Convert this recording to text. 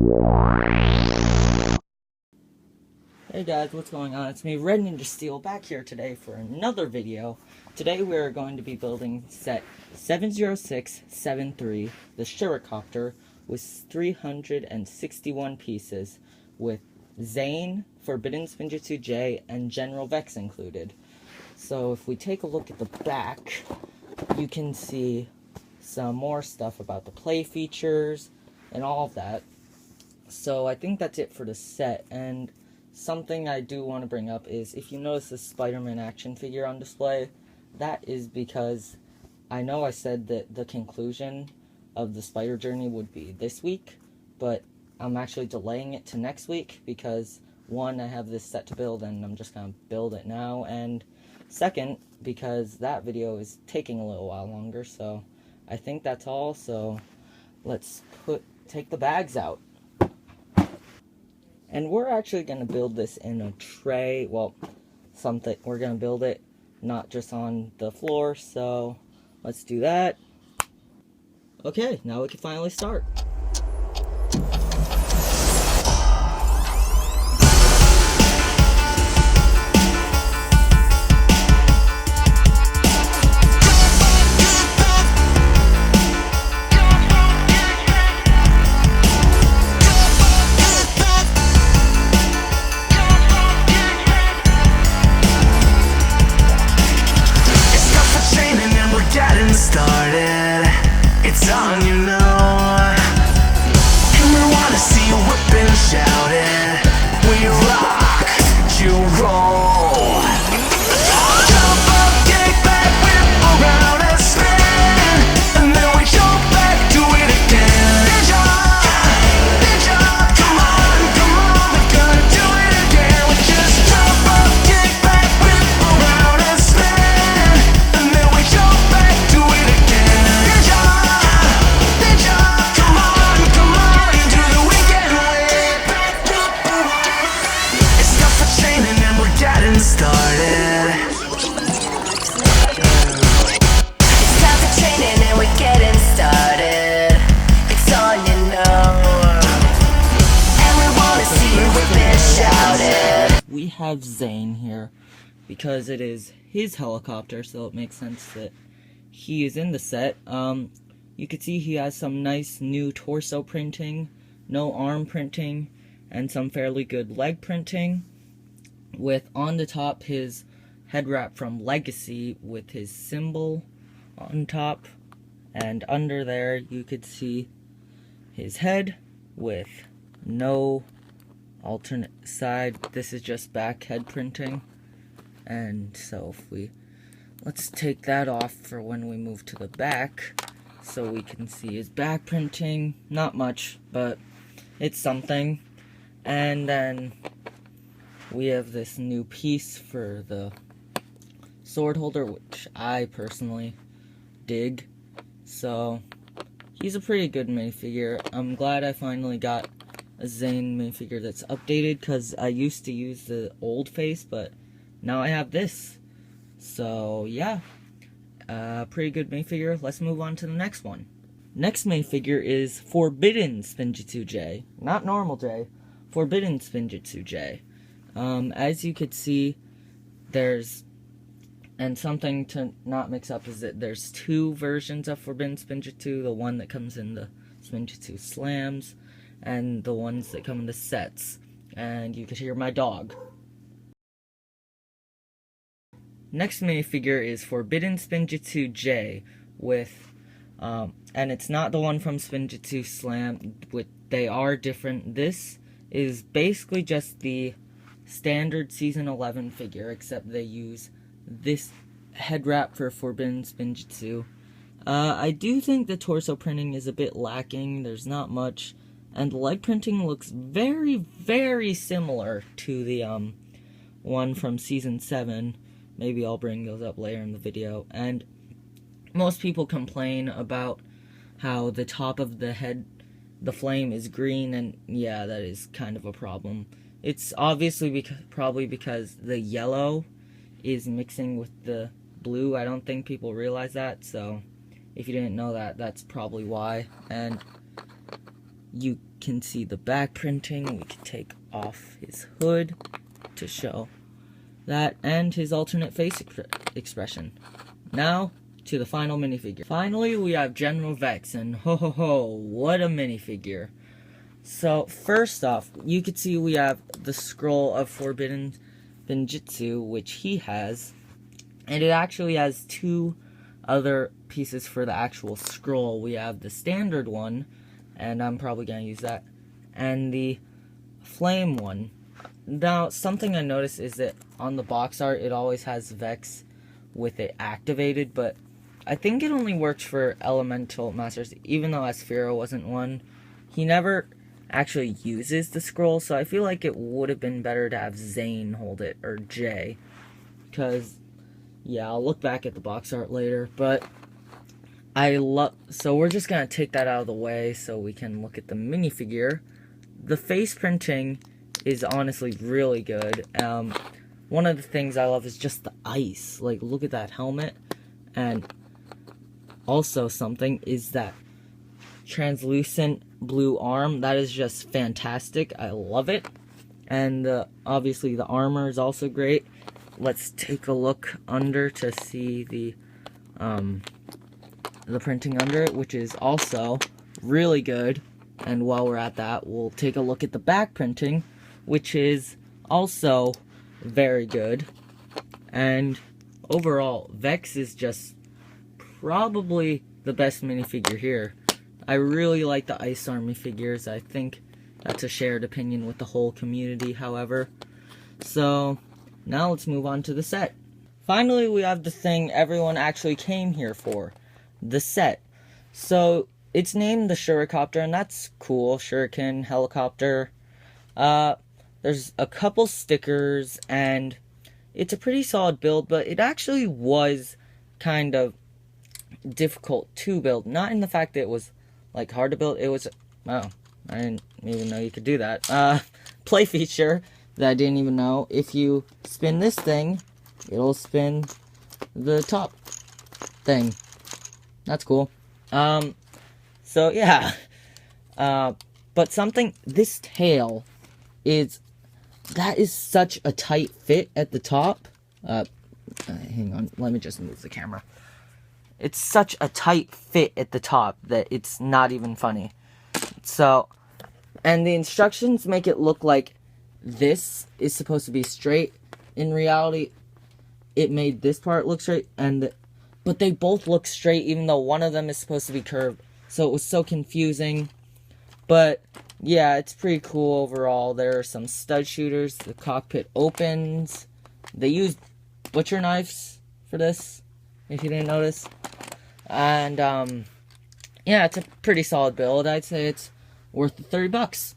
Hey guys, what's going on? It's me, RedNinjaSteel, back here today for another video. Today we are going to be building set 70673, the Shuricopter, with 361 pieces, with Zane, Forbidden Spinjitzu J, and General Vex included. So if we take a look at the back, you can see some more stuff about the play features and all of that. So I think that's it for the set, and something I do want to bring up is, if you notice the Spider-Man action figure on display, that is because I know I said that the conclusion of the Spider Journey would be this week, but I'm actually delaying it to next week because, one, I have this set to build and I'm just going to build it now, and second, because that video is taking a little while longer. So I think that's all, so let's take the bags out. And we're actually going to build this in a tray, well, we're going to build it not just on the floor, so let's do that. Okay, now we can finally start. Started, it's on, you know, and we wanna see you whip and shout it. We rock, you roll. Jump up, kick back, whip around and spin, and then we jump back, do it again. Ninja, ninja, come on, we're gonna do it again. We just jump up, kick back, whip around and spin, and then we jump back, do it again. Ninja, ninja, come on, do the weekend whip. It's time for training and we're getting started. It's time for training and we're getting started. It's all you know, and we wanna see you whip and shout it. We have Zane here because it is his helicopter, so it makes sense that he is in the set. You can see he has some nice new torso printing, no arm printing, and some fairly good leg printing, with on the top his head wrap from Legacy with his symbol on top, and under there you could see his head with no alternate side. This is just back head printing, and so let's take that off for when we move to the back, so we can see his back printing. Not much, but it's something. And then we have this new piece for the sword holder, which I personally dig. So he's a pretty good minifigure. I'm glad I finally got a Zane minifigure that's updated, because I used to use the old face, but now I have this. So yeah, pretty good minifigure. Let's move on to the next one. Next minifigure is Forbidden Spinjitzu J, not normal J, Forbidden Spinjitzu J. As you could see, and something to not mix up is that there's two versions of Forbidden Spinjitzu, the one that comes in the Spinjitzu Slams, and the ones that come in the sets. And you could hear my dog. Next minifigure is Forbidden Spinjitzu J with, and it's not the one from Spinjitzu Slam, they are different. This is basically just the standard Season 11 figure, except they use this head wrap for Forbidden Spinjitzu. I do think the torso printing is a bit lacking, there's not much, and the leg printing looks very, very similar to the one from Season 7. Maybe I'll bring those up later in the video. And most people complain about how the top of the head, the flame, is green, and yeah, that is kind of a problem. It's obviously probably because the yellow is mixing with the blue. I don't think people realize that, so if you didn't know that, that's probably why. And you can see the back printing. We can take off his hood to show that, and his alternate face expression. Now, to the final minifigure. Finally, we have General Vex, and ho ho ho, what a minifigure. So, first off, you can see we have the Scroll of Forbidden Ninjitsu, which he has, and it actually has two other pieces for the actual scroll. We have the standard one, and I'm probably going to use that, and the flame one. Now, something I noticed is that on the box art, it always has Vex with it activated, but I think it only works for Elemental Masters, even though Asphero wasn't one. He never actually uses the scroll, so I feel like it would have been better to have Zane hold it, or Jay, because, yeah, I'll look back at the box art later, but so we're just going to take that out of the way so we can look at the minifigure. The face printing is honestly really good. One of the things I love is just the ice. Like, look at that helmet. And also something is that translucent blue arm. That is just fantastic. I love it. And obviously the armor is also great. Let's take a look under to see the printing under it, which is also really good. And while we're at that, we'll take a look at the back printing, which is also very good. And overall, Vex is just probably the best minifigure here. I really like the Ice Army figures. I think that's a shared opinion with the whole community, however. So, now let's move on to the set. Finally, we have the thing everyone actually came here for. The set. So, it's named the Shuricopter, and that's cool. Shuriken, helicopter. There's a couple stickers, and it's a pretty solid build, but it actually was kind of difficult to build. Not in the fact that it was, like, hard to build. It was, oh, I didn't even know you could do that. Play feature that I didn't even know. If you spin this thing, it'll spin the top thing. That's cool. So, yeah. But this tail that is such a tight fit at the top. Hang on, let me just move the camera. It's such a tight fit at the top that it's not even funny. So, and the instructions make it look like this is supposed to be straight. In reality, it made this part look straight, but they both look straight, even though one of them is supposed to be curved. So it was so confusing. But yeah, it's pretty cool overall. There are some stud shooters. The cockpit opens. They used butcher knives for this, if you didn't notice. And yeah, it's a pretty solid build. I'd say it's worth the $30.